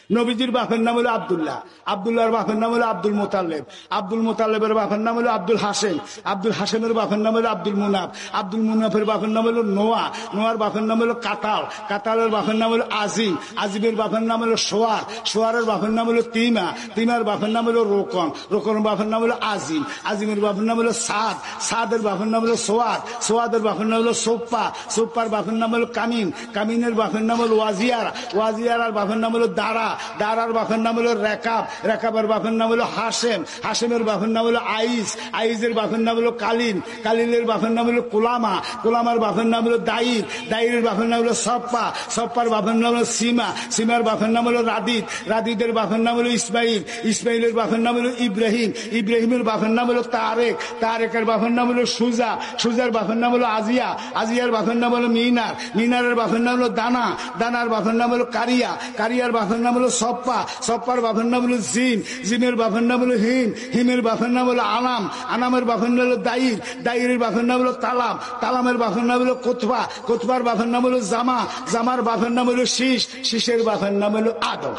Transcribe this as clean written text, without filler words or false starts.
নবীজির বাপের নাম হলো আব্দুল্লাহ, আব্দুল্লাহর বাপের নাম হলো আব্দুল মোতালেব, আব্দুল মোতালেবের বাপের নাম হলো আব্দুল হাসেম, আব্দুল হাসেমের বাপের নাম হলো আব্দুল মুনাফ, আব্দুল মুনাফের বাপের নাম হলো নোয়া, নোয়ার বাপের নাম হলো কাতাল, কাতালের বাপের নাম হলো আজিম, আজিমের বাপের নাম হলো সোয়ার, সোয়ারের বাপের নাম হলো তিমা, তিমার বাপের নাম হলো রোকন, রোকনের বাপের নাম হলো আজিম, আজিমের বাপের নাম হলো সাদ, সাদের বাপের নাম হলো সোয়াদ, সোয়াদের বাপের নাম হলো সোপ্পা, সোপ্পার বাপের নাম হলো কামিন, কামিনের বাপের নাম হলো ওয়াজিয়ার, ওয়াজিয়ার বাপের নাম হলো দারা, দারার বাপের নাম হলো রেকাব, রেকাবের বাপের নাম হলো হাসেম, হাসেমের বাপের নাম হলো আইস, আইসের বাপের নাম হলো কালিন, কালিনের বাপের নাম হলো কোলামা, কোলামার বাপের নাম হলো দাইর, দাইরের বাপের নাম হলো সপ্পা, সপ্পার বাপের নাম হলো সীমা, সীমার বাপের নাম হলো রাদিদ, রাদিদের বাপের নাম হলো ইসমাইল, ইসমাইলের বাপের নাম হলো ইব্রাহিম, ইব্রাহিমের বাপের নাম হলো তারেক, তারেকের বাপের নাম হলো সুজা, সুজার বাপের নাম হলো আজিয়া, আজিয়ার বাপের নাম হলো মিনার, মিনারের বাপের নাম হলো দানা, দানার বাপের নাম হলো কারিয়া, কারিয়ার বাপের নাম হলো সপ্পা, সপ্পার বাপের নাম হলো জিম, জিমের বাপের নাম হলো হিম, হিমের বাপের নাম হলো আনাম, আনামের বাপের নাম হলো দাইর, দাইরের বাপের নাম হলো তালাম, তালামের বাপের নাম হলো কোতবা, কোতবার বাপের নাম হলো জামা, জামার বাপের নাম হলো শীষ, শীষের বাপের নাম হলো আদম।